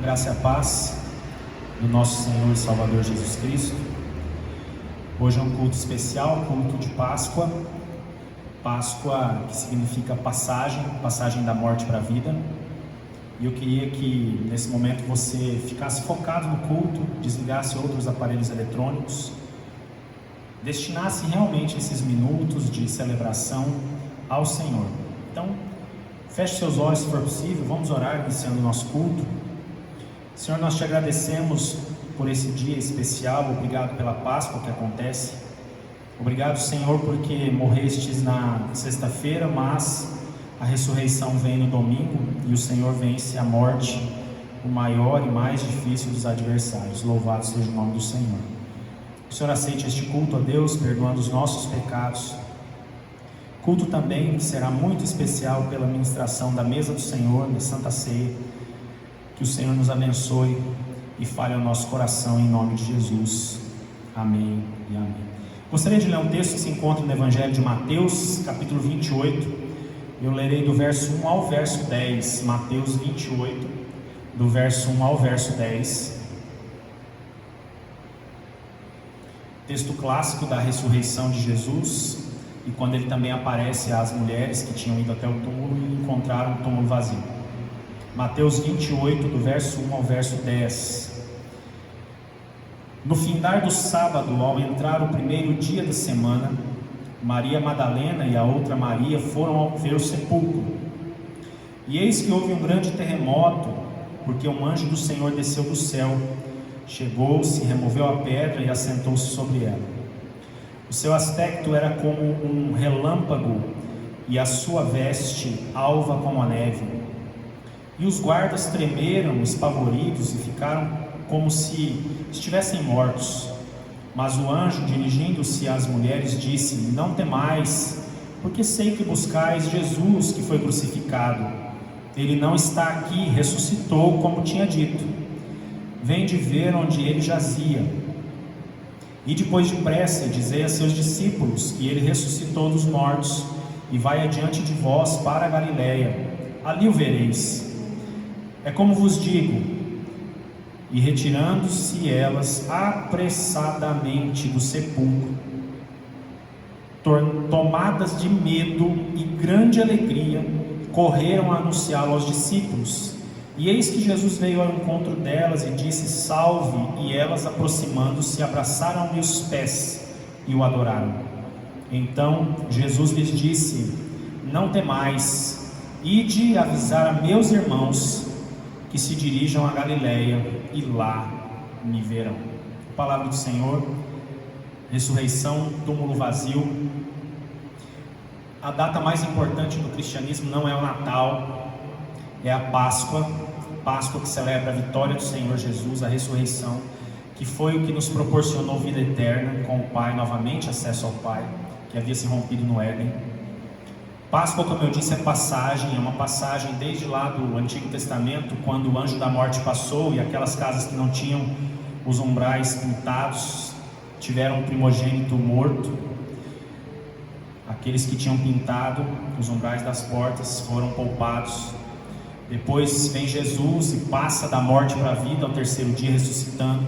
graça e a paz do nosso Senhor e Salvador Jesus Cristo. Hoje é um culto especial, culto de Páscoa. Páscoa que significa passagem da morte para a vida. E eu queria que nesse momento você ficasse focado no culto, desligasse outros aparelhos eletrônicos, destinasse realmente esses minutos de celebração ao Senhor. Então, feche seus olhos se for possível, vamos orar iniciando o nosso culto. Senhor, nós te agradecemos por esse dia especial, obrigado pela Páscoa que acontece. Obrigado, Senhor, porque morrestes na sexta-feira, mas a ressurreição vem no domingo e o Senhor vence a morte, o maior e mais difícil dos adversários. Louvado seja o nome do Senhor. O Senhor aceite este culto a Deus, perdoando os nossos pecados. Culto também que será muito especial pela ministração da mesa do Senhor, da Santa Ceia. Que o Senhor nos abençoe e fale ao nosso coração em nome de Jesus. Amém e amém. Gostaria de ler um texto que se encontra no Evangelho de Mateus, capítulo 28. Eu lerei do verso 1 ao verso 10. Mateus 28, do verso 1 ao verso 10. Texto clássico da ressurreição de Jesus. E quando ele também aparece às mulheres que tinham ido até o túmulo e encontraram o túmulo vazio. Mateus 28, do verso 1 ao verso 10. No findar do sábado, ao entrar o primeiro dia da semana, Maria Madalena e a outra Maria foram ver o sepulcro. E eis que houve um grande terremoto, porque um anjo do Senhor desceu do céu, chegou-se, removeu a pedra e assentou-se sobre ela. O seu aspecto era como um relâmpago, e a sua veste alva como a neve. E os guardas tremeram, espavoridos, e ficaram como se estivessem mortos. Mas o anjo, dirigindo-se às mulheres, disse: Não temais, porque sei que buscais Jesus, que foi crucificado. Ele não está aqui, ressuscitou, como tinha dito. Vende ver onde ele jazia. E depois depressa, dizei a seus discípulos que ele ressuscitou dos mortos, e vai adiante de vós para a Galiléia. Ali o vereis. É como vos digo. E retirando-se elas apressadamente do sepulcro, tomadas de medo e grande alegria, correram a anunciá-lo aos discípulos. E eis que Jesus veio ao encontro delas e disse: Salve! E elas, aproximando-se, abraçaram-lhe os pés e o adoraram. Então Jesus lhes disse: Não temais, ide avisar a meus irmãos que se dirijam a Galiléia, e lá me verão. Palavra do Senhor. Ressurreição, túmulo vazio. A data mais importante do cristianismo não é o Natal, é a Páscoa. Páscoa que celebra a vitória do Senhor Jesus, a ressurreição, que foi o que nos proporcionou vida eterna com o Pai, novamente acesso ao Pai, que havia se rompido no Éden. Páscoa, como eu disse, é uma passagem desde lá do Antigo Testamento, quando o anjo da morte passou e aquelas casas que não tinham os umbrais pintados tiveram um primogênito morto. Aqueles que tinham pintado os umbrais das portas foram poupados. Depois vem Jesus e passa da morte para a vida ao terceiro dia, ressuscitando.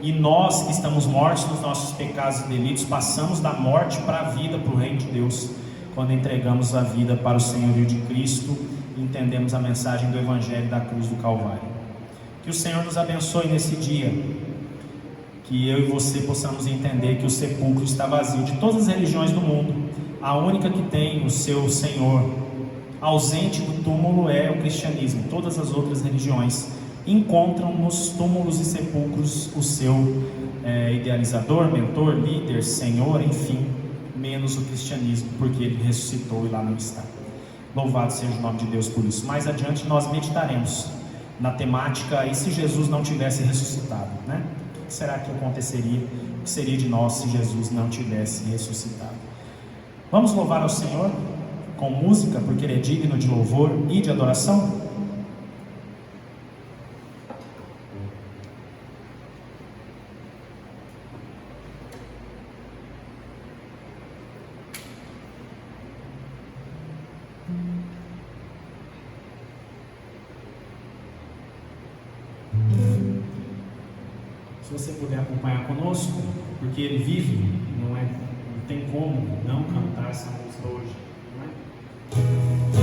E nós que estamos mortos nos nossos pecados e delitos, passamos da morte para a vida, para o reino de Deus, quando entregamos a vida para o senhorio de Cristo e entendemos a mensagem do Evangelho da cruz do Calvário. Que o Senhor nos abençoe nesse dia, que eu e você possamos entender que o sepulcro está vazio. De todas as religiões do mundo, a única que tem o seu Senhor ausente do túmulo é o cristianismo. Todas as outras religiões encontram nos túmulos e sepulcros o seu idealizador, mentor, líder, Senhor, enfim, menos o cristianismo, porque ele ressuscitou e lá não está. Louvado seja o nome de Deus por isso. Mais adiante nós meditaremos na temática: e se Jesus não tivesse ressuscitado, né? O que será que aconteceria? O que seria de nós se Jesus não tivesse ressuscitado? Vamos louvar ao Senhor com música, porque Ele é digno de louvor e de adoração. você puder acompanhar conosco, porque ele vive, não tem como não cantar essa música hoje, não é?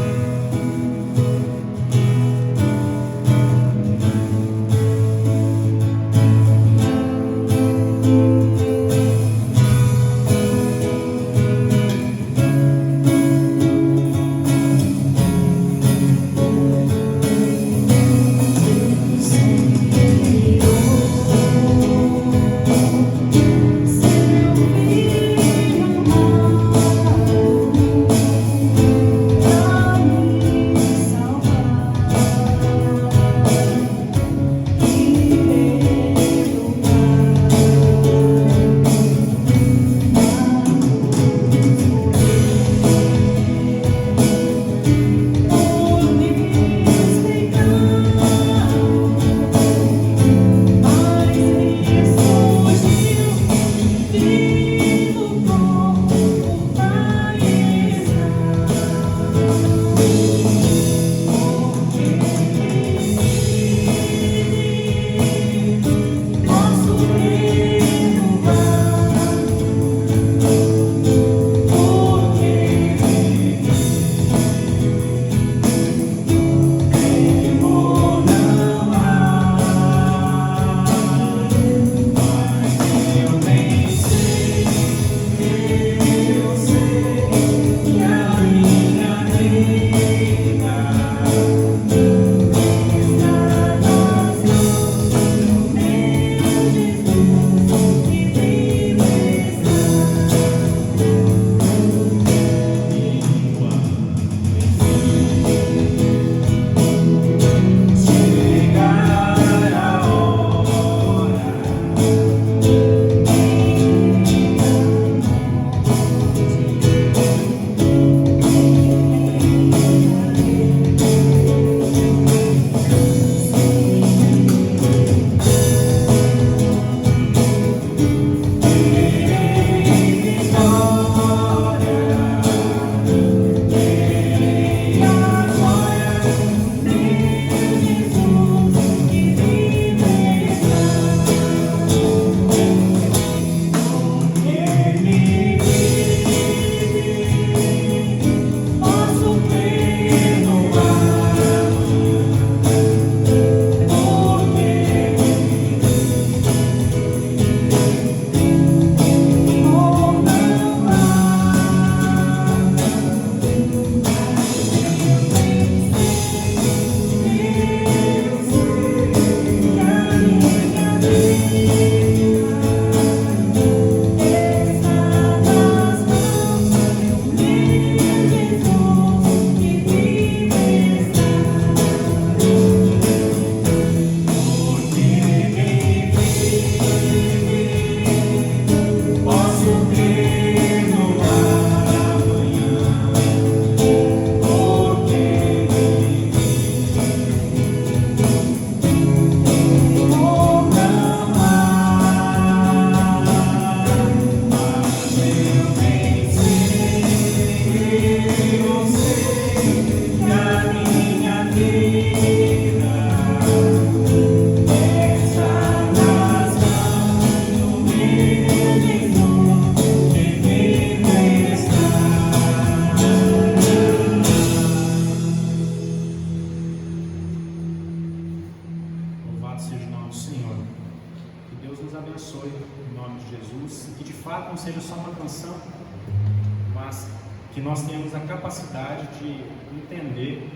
que nós tenhamos a capacidade de entender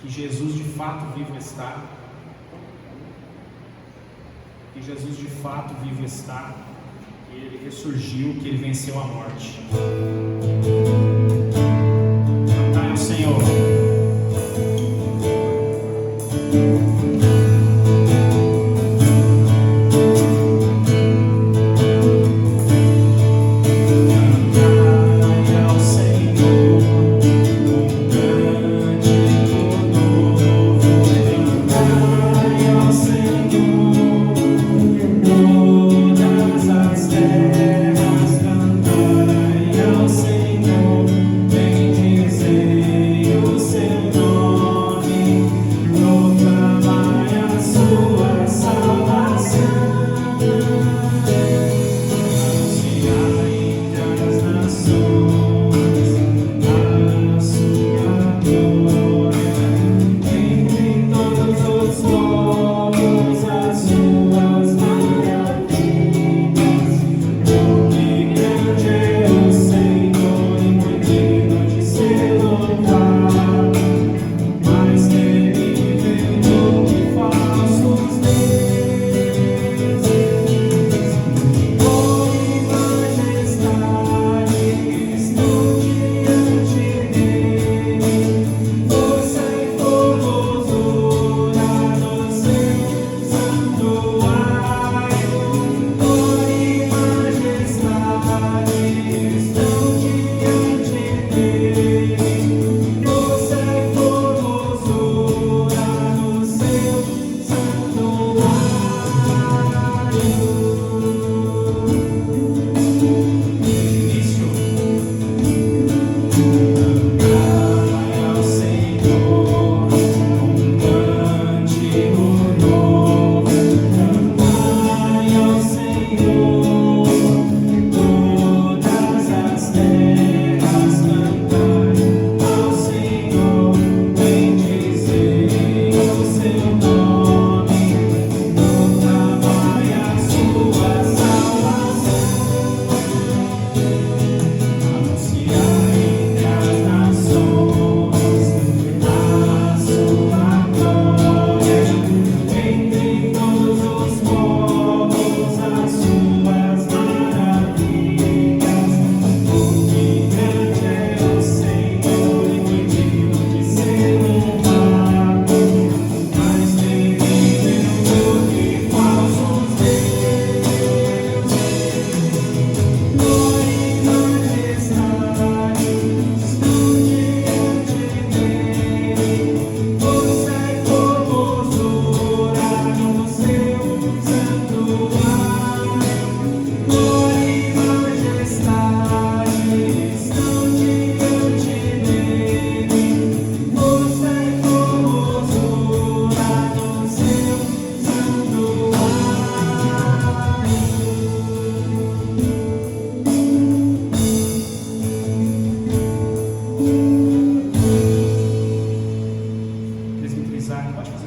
que Jesus de fato vivo está, que Jesus de fato vivo está, que Ele ressurgiu, que Ele venceu a morte. Cantai ao Senhor. Proclamar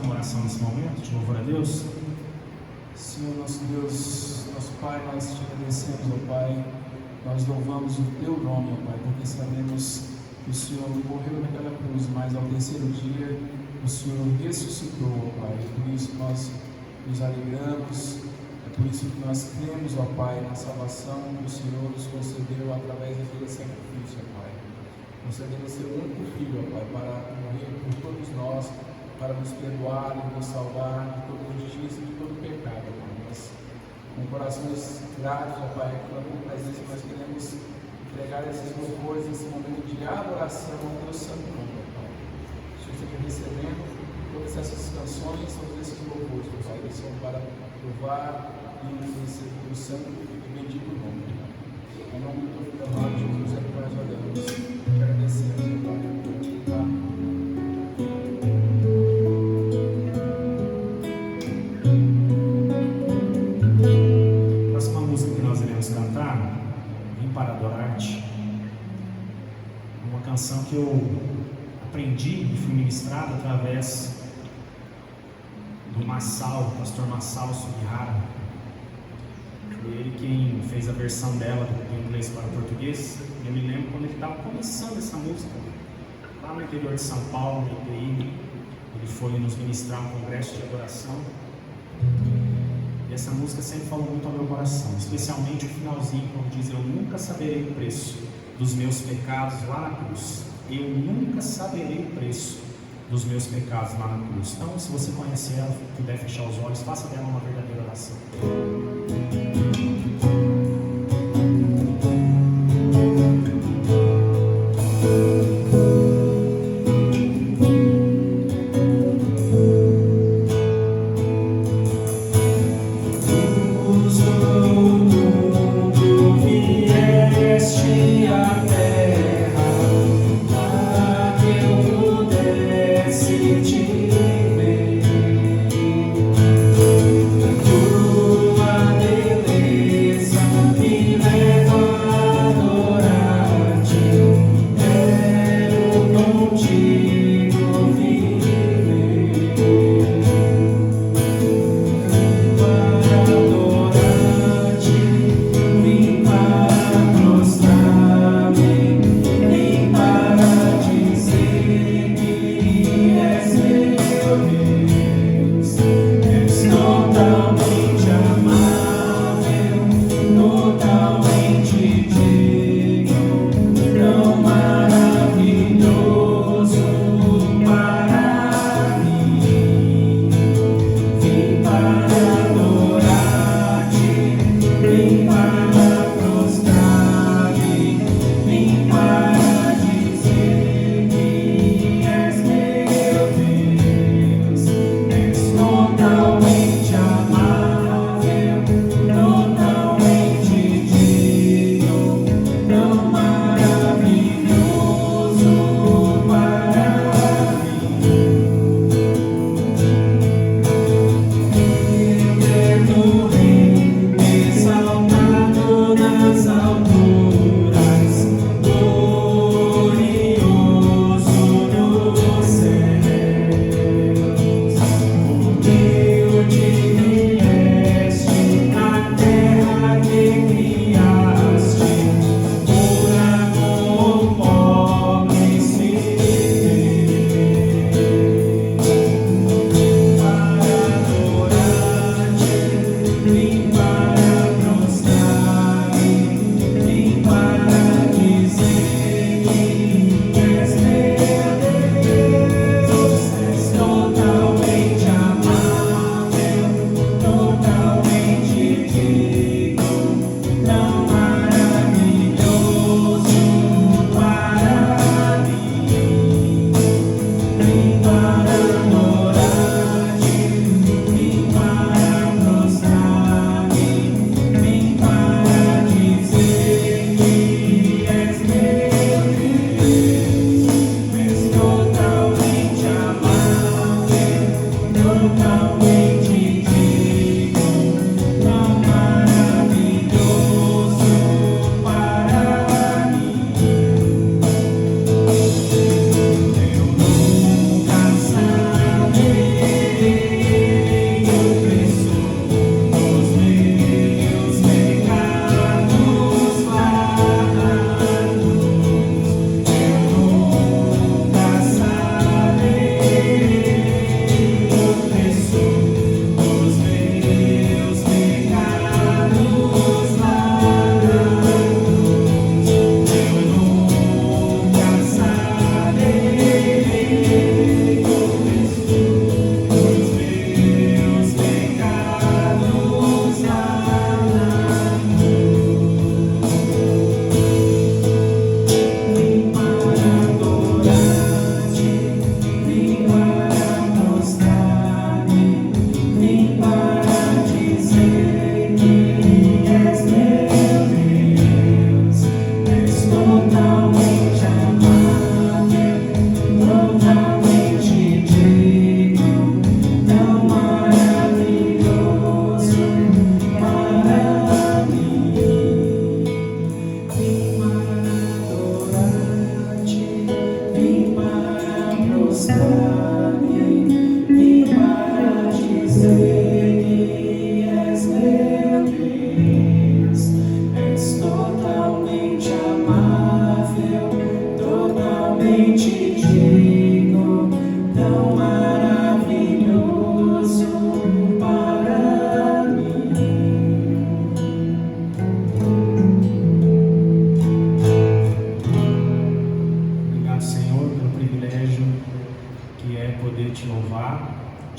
fazer uma oração nesse momento de louvor a Deus? Senhor, nosso Deus, nosso Pai, nós te agradecemos, ó Pai, nós louvamos o Teu nome, ó Pai, porque sabemos que o Senhor morreu naquela cruz, mas ao terceiro dia o Senhor ressuscitou, ó Pai, e por isso nós nos alegramos, é por isso que nós cremos, ó Pai, na salvação que o Senhor nos concedeu através daquele sacrifício, ó Pai, concedendo o Seu único Filho, ó Pai, para morrer por todos nós, para nos perdoar e nos salvar de toda injustiça e de todo pecado, ó Pai. Nós, com corações gratos, ó Pai, clamando presença, nós queremos entregar esses louvores, esse momento de adoração ao Teu santo nome, ó Pai. O Senhor esteja recebendo todas essas canções, todos esses louvores, ó Pai, eles são para louvar e enaltecer o Teu santo e bendito nome, ó Pai. Em nome do Teu Filho, Jesus, é que nós oramos. Te agradecemos, ó Pai. Amém. Para adorar-te, uma canção que eu aprendi e fui ministrado através do Massal, pastor Massal Sugihara. Foi ele quem fez a versão dela do inglês para o português. Eu me lembro quando ele estava começando essa música, lá no interior de São Paulo, no IPI. Ele foi nos ministrar um congresso de adoração. E essa música sempre falou muito ao meu coração, especialmente o finalzinho, quando diz: eu nunca saberei o preço dos meus pecados lá na cruz. Eu nunca saberei o preço dos meus pecados lá na cruz. Então, se você conhecer ela, puder fechar os olhos, faça dela uma verdadeira oração. Tua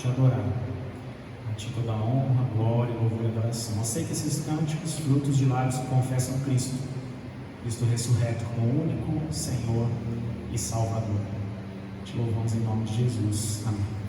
te adorar. A ti toda a honra, glória, louvor e adoração. Aceita esses cânticos, frutos de lábios que confessam Cristo ressurreto como único Senhor e Salvador. Te louvamos em nome de Jesus. Amém.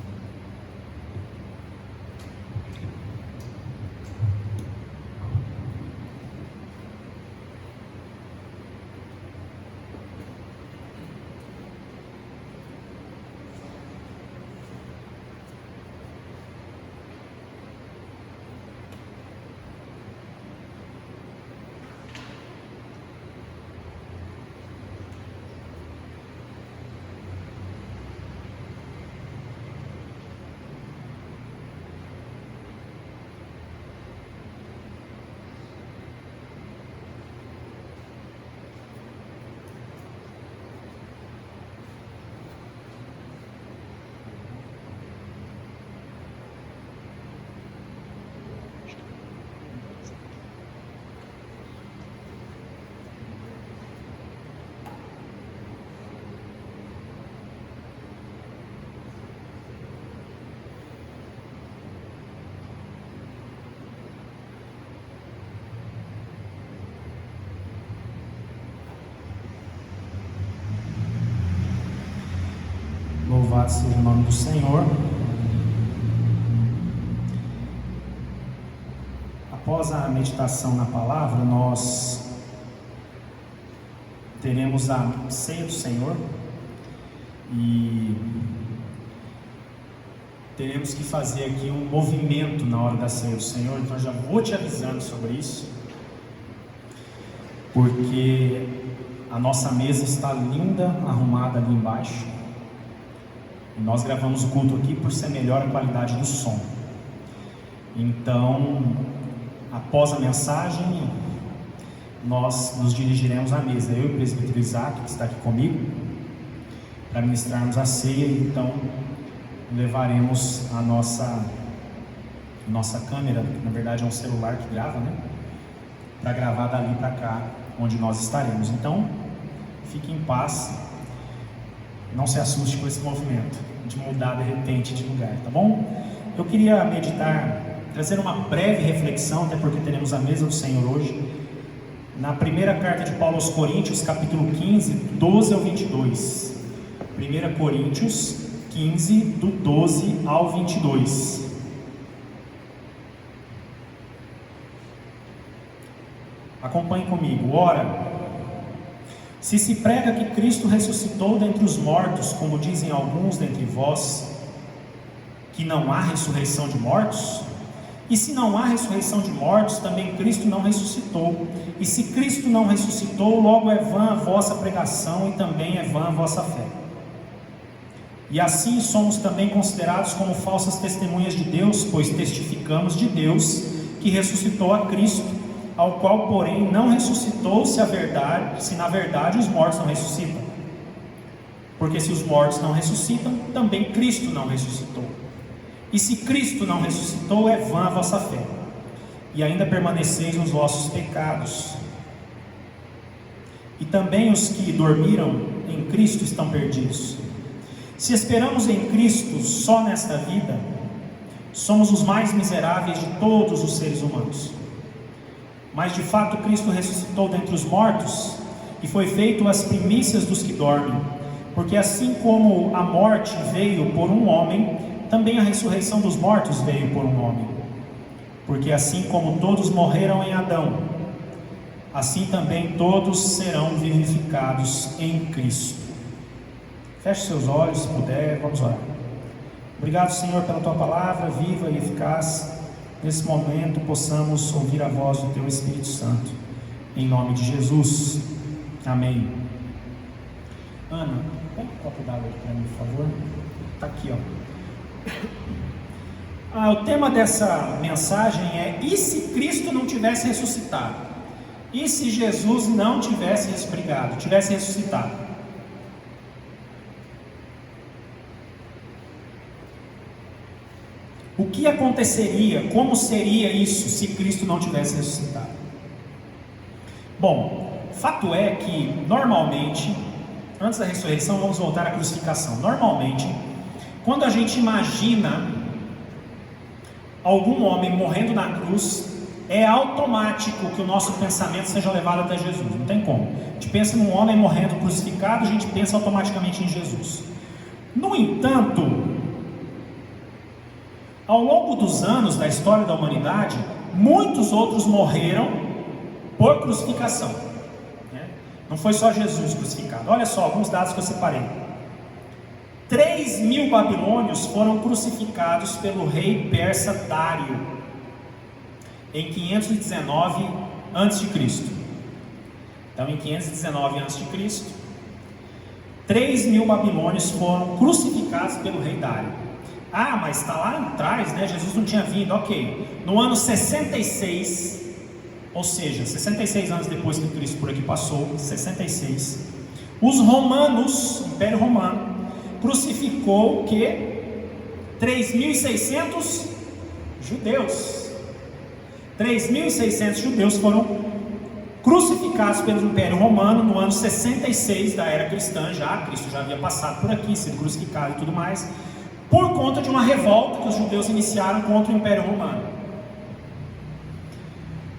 Louvado seja o nome do Senhor. Após a meditação na palavra, nós teremos a ceia do Senhor e teremos que fazer aqui um movimento na hora da ceia do Senhor. Então já vou te avisando sobre isso, porque a nossa mesa está linda, arrumada ali embaixo. E nós gravamos o culto aqui por ser melhor a qualidade do som. Então, após a mensagem, nós nos dirigiremos à mesa. Eu e o presbítero Isaac, que está aqui comigo, para ministrarmos a ceia. Então, levaremos a nossa câmera, na verdade é um celular que grava, né? Para gravar dali para cá, onde nós estaremos. Então, fique em paz. Não se assuste com esse movimento de mudar de repente de lugar, tá bom? Eu queria meditar, trazer uma breve reflexão, até porque teremos a mesa do Senhor hoje, na primeira carta de Paulo aos Coríntios, capítulo 15, 12 ao 22. 1 Coríntios 15, do 12 ao 22. Acompanhe comigo. Ora, se se prega que Cristo ressuscitou dentre os mortos, como dizem alguns dentre vós, que não há ressurreição de mortos? E se não há ressurreição de mortos, também Cristo não ressuscitou. E se Cristo não ressuscitou, logo é vã a vossa pregação e também é vã a vossa fé. E assim somos também considerados como falsas testemunhas de Deus, pois testificamos de Deus que ressuscitou a Cristo, ao qual, porém, não ressuscitou se na verdade os mortos não ressuscitam. Porque se os mortos não ressuscitam, também Cristo não ressuscitou. E se Cristo não ressuscitou, é vã a vossa fé, e ainda permaneceis nos vossos pecados. E também os que dormiram em Cristo estão perdidos. Se esperamos em Cristo só nesta vida, somos os mais miseráveis de todos os seres humanos. Mas de fato Cristo ressuscitou dentre os mortos e foi feito as primícias dos que dormem, porque assim como a morte veio por um homem, também a ressurreição dos mortos veio por um homem. Porque assim como todos morreram em Adão, assim também todos serão vivificados em Cristo. Feche seus olhos, se puder, vamos orar. Obrigado, Senhor, pela Tua palavra viva e eficaz. Nesse momento possamos ouvir a voz do Teu Espírito Santo, em nome de Jesus, amém. Ana, pega um copo d'água aqui para mim, por favor. Está aqui, ó. O tema dessa mensagem é: e se Cristo não tivesse ressuscitado? E se Jesus não tivesse tivesse ressuscitado? O que aconteceria, como seria isso se Cristo não tivesse ressuscitado? Bom, fato é que normalmente, antes da ressurreição, vamos voltar à crucificação. Normalmente, quando a gente imagina algum homem morrendo na cruz, é automático que o nosso pensamento seja levado até Jesus. Não tem como. A gente pensa num homem morrendo crucificado, a gente pensa automaticamente em Jesus. No entanto, ao longo dos anos da história da humanidade, muitos outros morreram por crucificação, né? Não foi só Jesus crucificado. Olha só alguns dados que eu separei. 3.000 babilônios foram crucificados pelo rei persa Dário em 519 a.C. Então, em 519 a.C., 3.000 babilônios foram crucificados pelo rei Dário. Ah, mas está lá atrás, né? Jesus não tinha vindo, ok. No ano 66, ou seja, 66 anos depois que Cristo por aqui passou, 66, os romanos, o Império Romano, crucificou o que? 3.600 judeus. 3.600 judeus foram crucificados pelo Império Romano no ano 66 da era cristã. Cristo já havia passado por aqui, sido crucificado e tudo mais, por conta de uma revolta que os judeus iniciaram contra o Império Romano.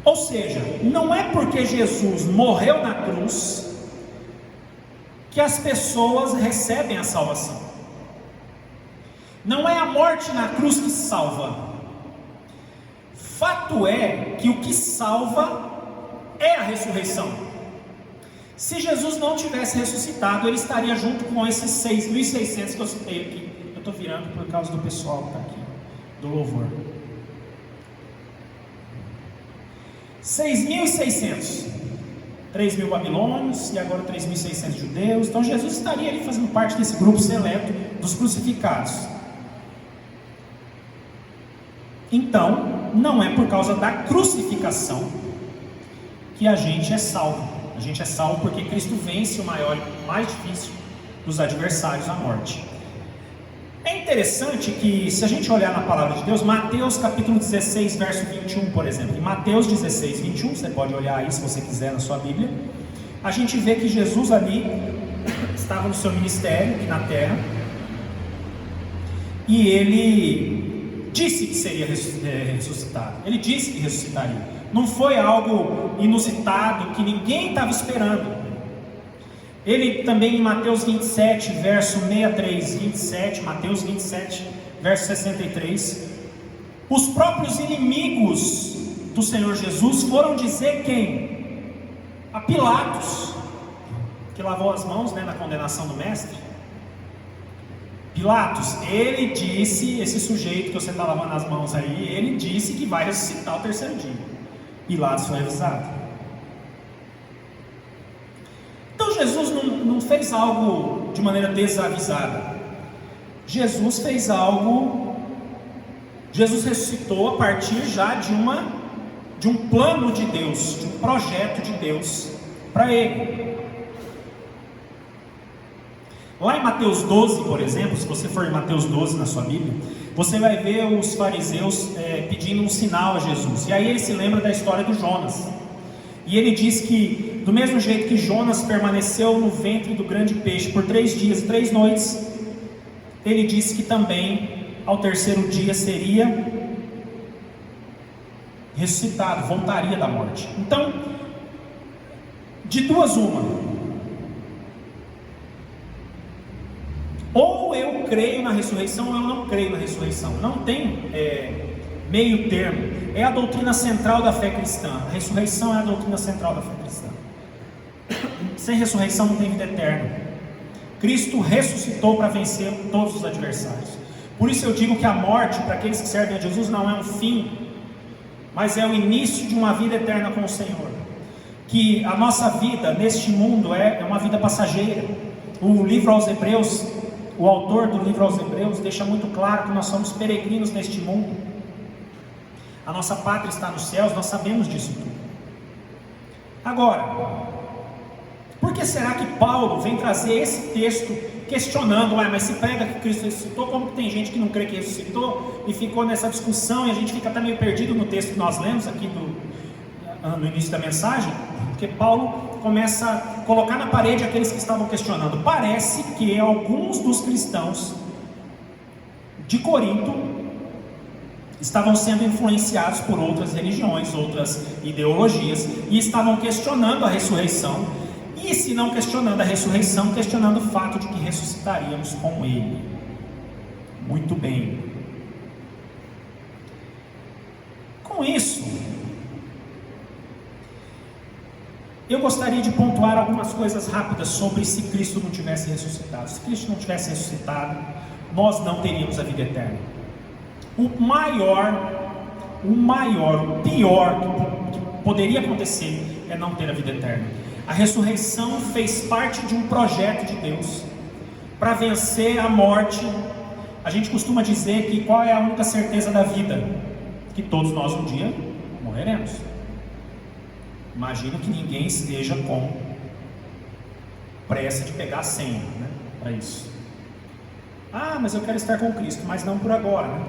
Ou seja, não é porque Jesus morreu na cruz que as pessoas recebem a salvação. Não é a morte na cruz que salva. Fato é que o que salva é a ressurreição. Se Jesus não tivesse ressuscitado, ele estaria junto com esses 6.600 que eu citei aqui. Eu estou virando por causa do pessoal que está aqui, do louvor. 6.600, 3.000 babilônios e agora 3.600 judeus. Então Jesus estaria ali fazendo parte desse grupo seleto dos crucificados. Então, não é por causa da crucificação que a gente é salvo. A gente é salvo porque Cristo vence o maior e mais difícil dos adversários, a morte. É interessante que, se a gente olhar na palavra de Deus, Mateus capítulo 16, verso 21, por exemplo, em Mateus 16, 21, você pode olhar aí se você quiser na sua Bíblia, a gente vê que Jesus ali estava no seu ministério aqui na terra, e ele disse que seria ressuscitado. Ele disse que ressuscitaria. Não foi algo inusitado que ninguém estava esperando. Ele também em Mateus 27, verso 63, 27, Mateus 27, verso 63, os próprios inimigos do Senhor Jesus foram dizer quem? A Pilatos, que lavou as mãos, né, na condenação do mestre. Pilatos, ele disse, esse sujeito que você está lavando as mãos aí, ele disse que vai ressuscitar o terceiro dia. Pilatos foi avisado. Então Jesus não fez algo de maneira desavisada. Jesus fez algo, Jesus ressuscitou a partir já de um plano de Deus, de um projeto de Deus para ele. Lá em Mateus 12, por exemplo, se você for em Mateus 12 na sua Bíblia, você vai ver os fariseus pedindo um sinal a Jesus. E aí ele se lembra da história do Jonas. E ele diz que, do mesmo jeito que Jonas permaneceu no ventre do grande peixe por 3 dias e 3 noites, ele disse que também, ao terceiro dia, seria ressuscitado, voltaria da morte. Então, de duas uma. Ou eu creio na ressurreição ou eu não creio na ressurreição. Não tem meio termo. É a doutrina central da fé cristã. A ressurreição é a doutrina central da fé cristã. Sem ressurreição não tem vida eterna. Cristo ressuscitou para vencer todos os adversários. Por isso eu digo que a morte, para aqueles que servem a Jesus, não é um fim, mas é o início de uma vida eterna com o Senhor. Que a nossa vida neste mundo é uma vida passageira. O livro aos Hebreus, o autor do livro aos Hebreus deixa muito claro que nós somos peregrinos neste mundo. A nossa pátria está nos céus, nós sabemos disso tudo. Agora, por que será que Paulo vem trazer esse texto questionando, mas se prega que Cristo ressuscitou, como que tem gente que não crê que ressuscitou e ficou nessa discussão e a gente fica até meio perdido no texto que nós lemos aqui no início da mensagem? Porque Paulo começa a colocar na parede aqueles que estavam questionando. Parece que alguns dos cristãos de Corinto estavam sendo influenciados por outras religiões, outras ideologias, e estavam questionando a ressurreição, e se não questionando a ressurreição, questionando o fato de que ressuscitaríamos com Ele. Muito bem. Com isso, eu gostaria de pontuar algumas coisas rápidas sobre se Cristo não tivesse ressuscitado. Se Cristo não tivesse ressuscitado, nós não teríamos a vida eterna. O pior que poderia acontecer é não ter a vida eterna. A ressurreição fez parte de um projeto de Deus para vencer a morte. A gente costuma dizer que qual é a única certeza da vida? Que todos nós um dia morreremos. Imagino que ninguém esteja com pressa de pegar a senha, né, para isso. Ah, mas eu quero estar com Cristo, mas não por agora, né?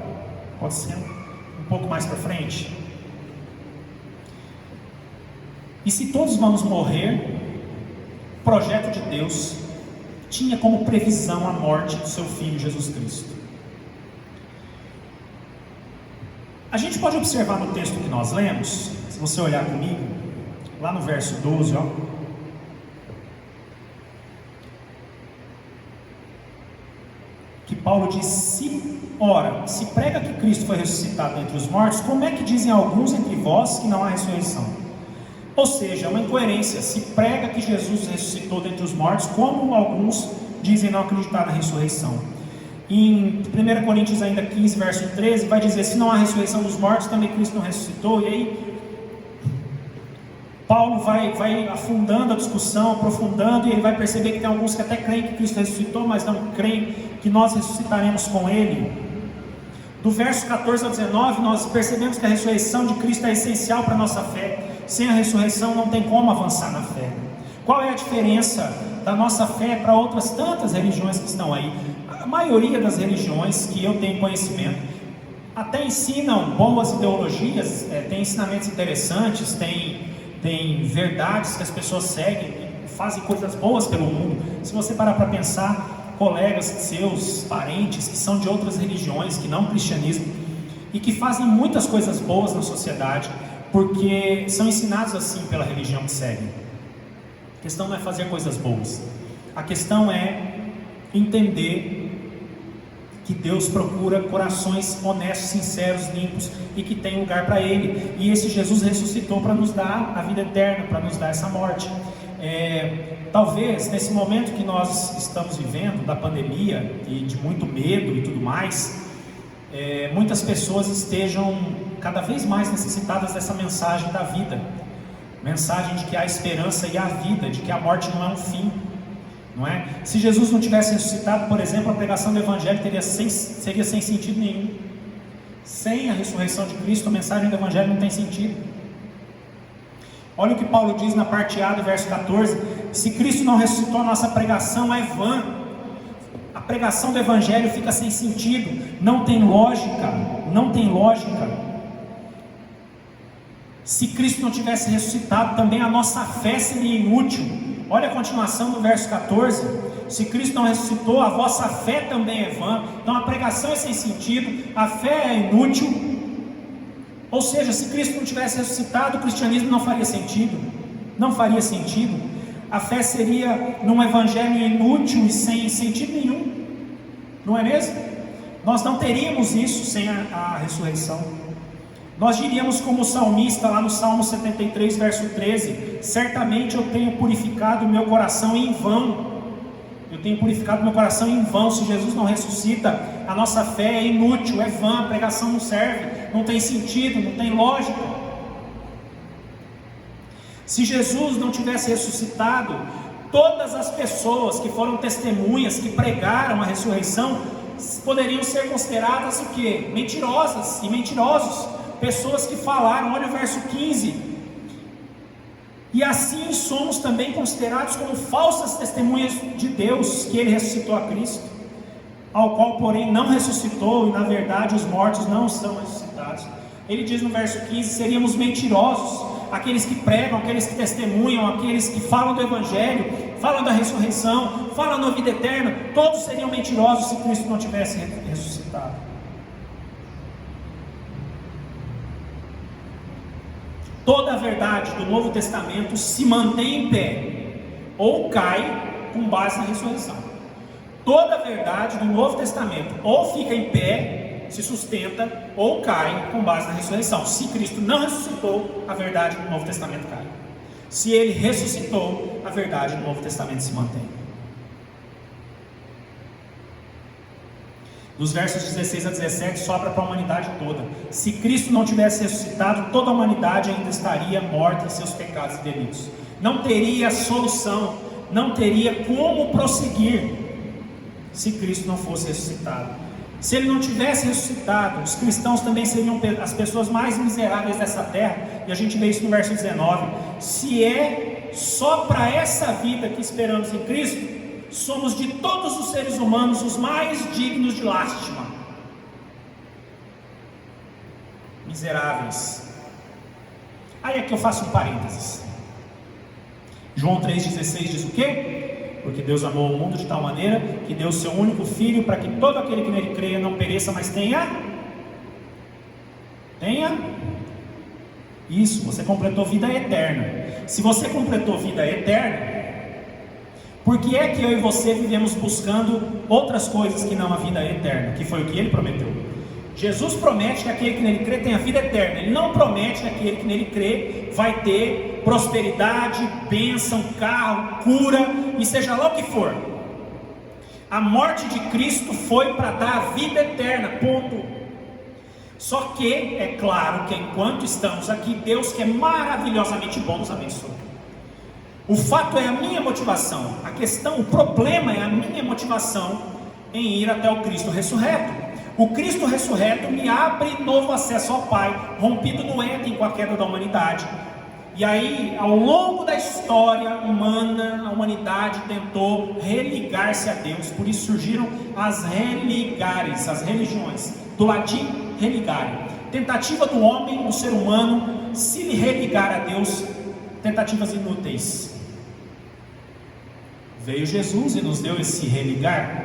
Pode ser um pouco mais para frente. E se todos vamos morrer, o projeto de Deus tinha como previsão a morte do seu Filho Jesus Cristo. A gente pode observar no texto que nós lemos, se você olhar comigo, lá no verso 12, ó. Que Paulo diz: se prega que Cristo foi ressuscitado dentre os mortos, como é que dizem alguns entre vós que não há ressurreição? Ou seja, é uma incoerência. Se prega que Jesus ressuscitou dentre os mortos, como alguns dizem não acreditar na ressurreição. Em 1 Coríntios ainda 15, verso 13, vai dizer: se não há ressurreição dos mortos, também Cristo não ressuscitou. E aí Paulo vai afundando a discussão, aprofundando, e ele vai perceber que tem alguns que até creem que Cristo ressuscitou, mas não creem que nós ressuscitaremos com Ele. Do verso 14 ao 19, nós percebemos que a ressurreição de Cristo é essencial para a nossa fé. Sem a ressurreição não tem como avançar na fé. Qual é a diferença da nossa fé para outras tantas religiões que estão aí? A maioria das religiões que eu tenho conhecimento até ensinam boas ideologias, tem ensinamentos interessantes, tem verdades que as pessoas seguem, fazem coisas boas pelo mundo. Se você parar para pensar, colegas seus, parentes que são de outras religiões, que não o cristianismo, e que fazem muitas coisas boas na sociedade, porque são ensinados assim pela religião que seguem. A questão não é fazer coisas boas, a questão é entender que Deus procura corações honestos, sinceros, limpos, e que tem lugar para Ele. E esse Jesus ressuscitou para nos dar a vida eterna, para nos dar essa morte. Talvez nesse momento que nós estamos vivendo, da pandemia e de muito medo e tudo mais, muitas pessoas estejam cada vez mais necessitadas dessa mensagem da vida, mensagem de que há esperança e há vida, de que a morte não é um fim, não é? Se Jesus não tivesse ressuscitado, por exemplo, a pregação do Evangelho seria sem sentido nenhum. Sem a ressurreição de Cristo, a mensagem do Evangelho não tem sentido. Olha o que Paulo diz na parte A do verso 14: se Cristo não ressuscitou, a nossa pregação é vã. A pregação do Evangelho fica sem sentido, não tem lógica, não tem lógica. Se Cristo não tivesse ressuscitado, também a nossa fé seria inútil. Olha a continuação do verso 14: se Cristo não ressuscitou, a vossa fé também é vã. Então a pregação é sem sentido, a fé é inútil. Ou seja, se Cristo não tivesse ressuscitado, o cristianismo não faria sentido. Não faria sentido. A fé seria num evangelho inútil e sem sentido nenhum. Não é mesmo? Nós não teríamos isso sem a ressurreição. Nós diríamos como o salmista lá no Salmo 73, verso 13: certamente eu tenho purificado o meu coração em vão. Eu tenho purificado o meu coração em vão. Se Jesus não ressuscita, a nossa fé é inútil, é vã, a pregação não serve, não tem sentido, não tem lógica. Se Jesus não tivesse ressuscitado, todas as pessoas que foram testemunhas, que pregaram a ressurreição, poderiam ser consideradas o quê? Mentirosas e mentirosos. Pessoas que falaram, olha o verso 15: e assim somos também considerados como falsas testemunhas de Deus, que Ele ressuscitou a Cristo, ao qual porém não ressuscitou, e na verdade os mortos não são ressuscitados. Ele diz no verso 15, seríamos mentirosos, aqueles que pregam, aqueles que testemunham, aqueles que falam do Evangelho, falam da ressurreição, falam da vida eterna, todos seriam mentirosos se Cristo não tivesse ressuscitado. Toda a verdade do Novo Testamento se mantém em pé ou cai com base na ressurreição. Toda a verdade do Novo Testamento ou fica em pé, se sustenta, ou cai com base na ressurreição. Se Cristo não ressuscitou, a verdade do Novo Testamento cai. Se Ele ressuscitou, a verdade do Novo Testamento se mantém. Dos versos 16 a 17 sobra para a humanidade toda. Se Cristo não tivesse ressuscitado, toda a humanidade ainda estaria morta em seus pecados e delitos. Não teria solução, não teria como prosseguir se Cristo não fosse ressuscitado. Se Ele não tivesse ressuscitado, os cristãos também seriam as pessoas mais miseráveis dessa terra, e a gente vê isso no verso 19. Se é só para essa vida que esperamos em Cristo, somos de todos os seres humanos os mais dignos de lástima. Miseráveis. Aí é que eu faço um parênteses. João 3,16 diz o quê? Porque Deus amou o mundo de tal maneira que deu o seu único Filho, para que todo aquele que nele creia não pereça, mas tenha isso, você completou vida eterna. Se você completou vida eterna, por que é que eu e você vivemos buscando outras coisas que não a vida eterna, que foi o que Ele prometeu? Jesus promete que aquele que nele crê tem a vida eterna. Ele não promete que aquele que nele crê vai ter prosperidade, bênção, carro, cura, e seja lá o que for. A morte de Cristo foi para dar a vida eterna, ponto. Só que, é claro que enquanto estamos aqui, Deus, que é maravilhosamente bom, nos abençoa. O fato é a minha motivação, a questão, o problema é a minha motivação em ir até o Cristo ressurreto. O Cristo ressurreto me abre novo acesso ao Pai, rompido no Éden com a queda da humanidade. E aí, ao longo da história humana, a humanidade tentou religar-se a Deus, por isso surgiram as religares, as religiões, do latim religare, tentativa do homem, do ser humano, se religar a Deus, tentativas inúteis. Veio Jesus e nos deu esse religar,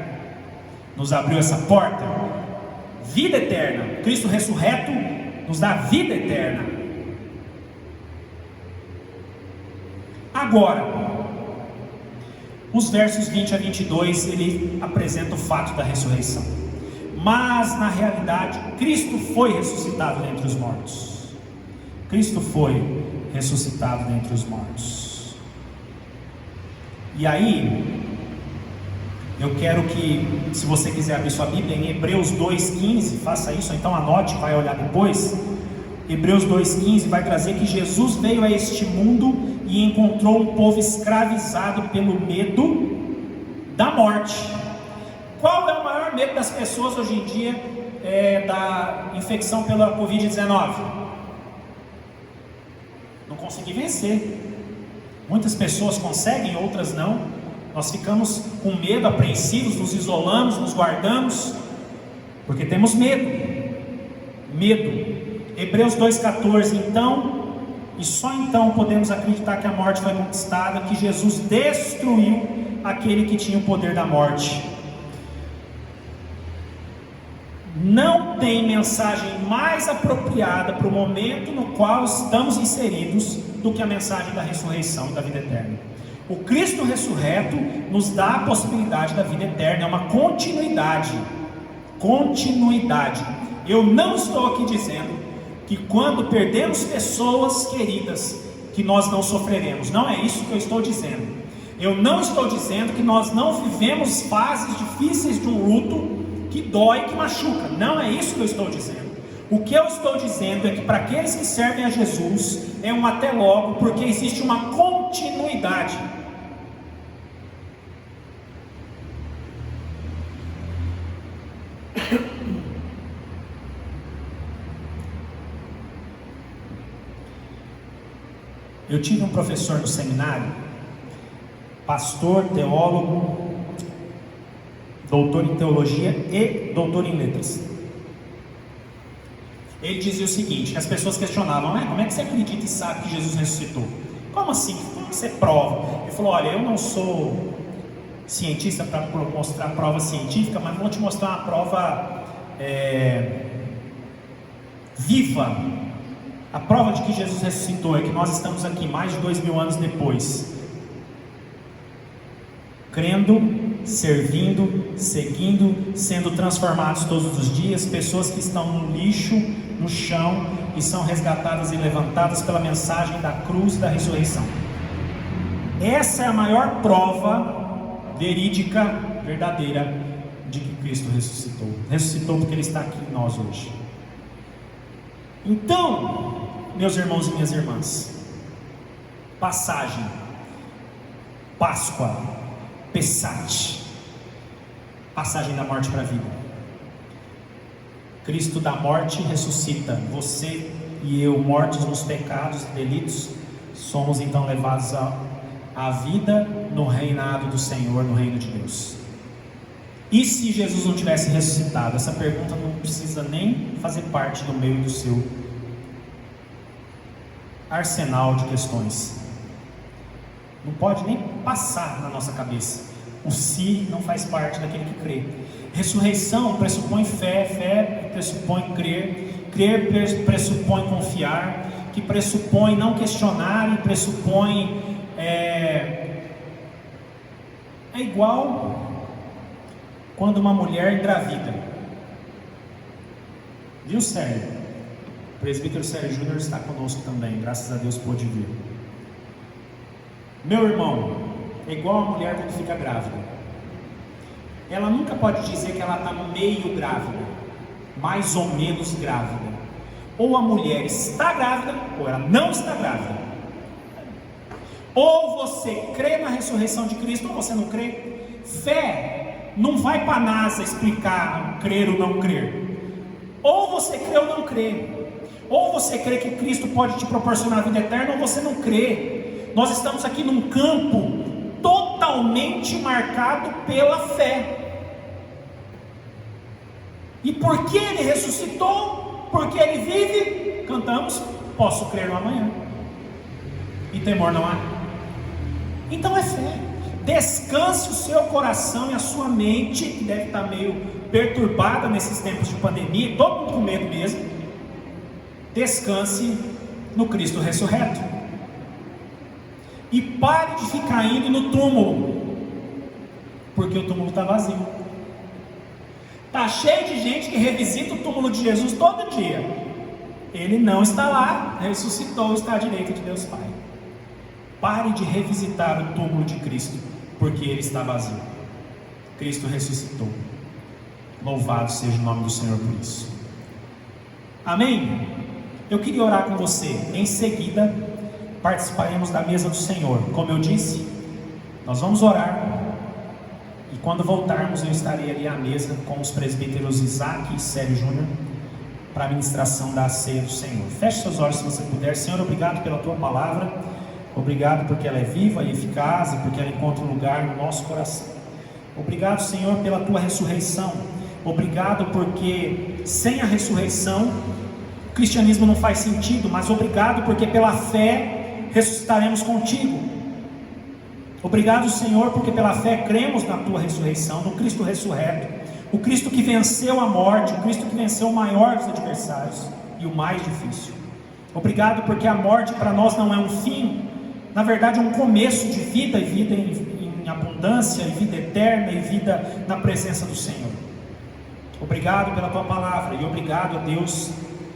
nos abriu essa porta, vida eterna. Cristo ressurreto nos dá vida eterna. Agora, os versos 20 a 22, ele apresenta o fato da ressurreição. Mas na realidade, Cristo foi ressuscitado dentre os mortos. Cristo foi ressuscitado dentre os mortos. E aí, eu quero que, se você quiser abrir sua Bíblia, em Hebreus 2,15, faça isso, ou então anote, vai olhar depois. Hebreus 2,15 vai trazer que Jesus veio a este mundo e encontrou um povo escravizado pelo medo da morte. Qual é o maior medo das pessoas hoje em dia da infecção pela Covid-19? Não conseguir vencer. Muitas pessoas conseguem, outras não. Nós ficamos com medo, apreensivos, nos isolamos, nos guardamos, porque temos medo. Hebreus 2,14, então, e só então podemos acreditar que a morte foi conquistada, que Jesus destruiu aquele que tinha o poder da morte. Não tem mensagem mais apropriada para o momento no qual estamos inseridos do que a mensagem da ressurreição e da vida eterna. O Cristo ressurreto nos dá a possibilidade da vida eterna, é uma continuidade. Eu não estou aqui dizendo que quando perdemos pessoas queridas, que nós não sofreremos. Não é isso que eu estou dizendo. Eu não estou dizendo que nós não vivemos fases difíceis de um luto que dói, que machuca. Não é isso que eu estou dizendo. O que eu estou dizendo é que para aqueles que servem a Jesus é um até logo, porque existe uma continuidade. Eu tive um professor no seminário, pastor, teólogo, doutor em teologia e doutor em letras. Ele dizia o seguinte, que as pessoas questionavam, como é que você acredita e sabe que Jesus ressuscitou? Como assim? Como você prova? Ele falou, olha, eu não sou cientista para mostrar prova científica, mas vou te mostrar uma prova viva A prova de que Jesus ressuscitou é que nós estamos aqui mais de 2000 anos depois, crendo, servindo, seguindo, sendo transformados todos os dias, pessoas que estão no lixo, no chão, e são resgatadas e levantadas pela mensagem da cruz e da ressurreição. Essa é a maior prova verídica, verdadeira, de que Cristo ressuscitou. Ressuscitou porque Ele está aqui em nós hoje. Então, meus irmãos e minhas irmãs, passagem, Páscoa, Pessach, passagem da morte para a vida. Cristo da morte ressuscita. Você e eu, mortos nos pecados e delitos, somos então levados à vida no reinado do Senhor, no reino de Deus. E se Jesus não tivesse ressuscitado? Essa pergunta não precisa nem fazer parte do meu e do seu arsenal de questões. Não pode nem passar na nossa cabeça. O se não faz parte daquele que crê. Ressurreição pressupõe fé, fé pressupõe crer, crer pressupõe confiar, que pressupõe não questionar, e pressupõe é igual quando uma mulher engravida. Viu, Sérgio? O presbítero Sérgio Júnior está conosco também, graças a Deus pôde vir. Meu irmão, é igual a mulher quando fica grávida. Ela nunca pode dizer que ela está meio grávida, mais ou menos grávida. Ou a mulher está grávida, ou ela não está grávida. Ou você crê na ressurreição de Cristo, ou você não crê. Fé não vai para a NASA explicar crer ou não crer. Ou você crê ou não crê. Ou você crê que Cristo pode te proporcionar a vida eterna, ou você não crê. Nós estamos aqui num campo totalmente marcado pela fé. E porque Ele ressuscitou, porque Ele vive, cantamos, posso crer no amanhã. E temor não há. Então é fé. Descanse o seu coração e a sua mente, que deve estar meio perturbada nesses tempos de pandemia, todo mundo com medo mesmo. Descanse no Cristo ressurreto. E pare de ficar indo no túmulo, porque o túmulo está vazio. Está cheio de gente que revisita o túmulo de Jesus todo dia. Ele não está lá, ressuscitou, está à direita de Deus Pai. Pare de revisitar o túmulo de Cristo, porque ele está vazio. Cristo ressuscitou. Louvado seja o nome do Senhor por isso. Amém? Eu queria orar com você. Em seguida, participaremos da mesa do Senhor. Como eu disse, nós vamos orar. E quando voltarmos, eu estarei ali à mesa com os presbíteros Isaac e Sérgio Júnior para a ministração da ceia do Senhor. Feche seus olhos se você puder. Senhor, obrigado pela tua palavra. Obrigado porque ela é viva e eficaz e porque ela encontra um lugar no nosso coração. Obrigado, Senhor, pela tua ressurreição. Obrigado porque sem a ressurreição o cristianismo não faz sentido, mas obrigado porque pela fé ressuscitaremos contigo. Obrigado, Senhor, porque pela fé cremos na tua ressurreição, no Cristo ressurreto, o Cristo que venceu a morte, o Cristo que venceu o maior dos adversários e o mais difícil. Obrigado porque a morte para nós não é um fim, na verdade é um começo de vida, e vida em abundância, e vida eterna, e vida na presença do Senhor. Obrigado pela tua palavra, e obrigado a Deus,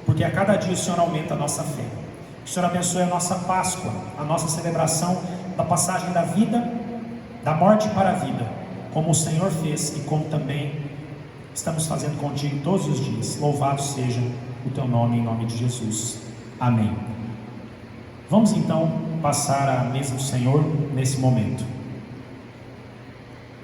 porque a cada dia o Senhor aumenta a nossa fé. Que o Senhor abençoe a nossa Páscoa, a nossa celebração da passagem da vida, da morte para a vida, como o Senhor fez e como também estamos fazendo contigo todos os dias. Louvado seja o teu nome, em nome de Jesus. Amém. Vamos então passar à mesa do Senhor nesse momento.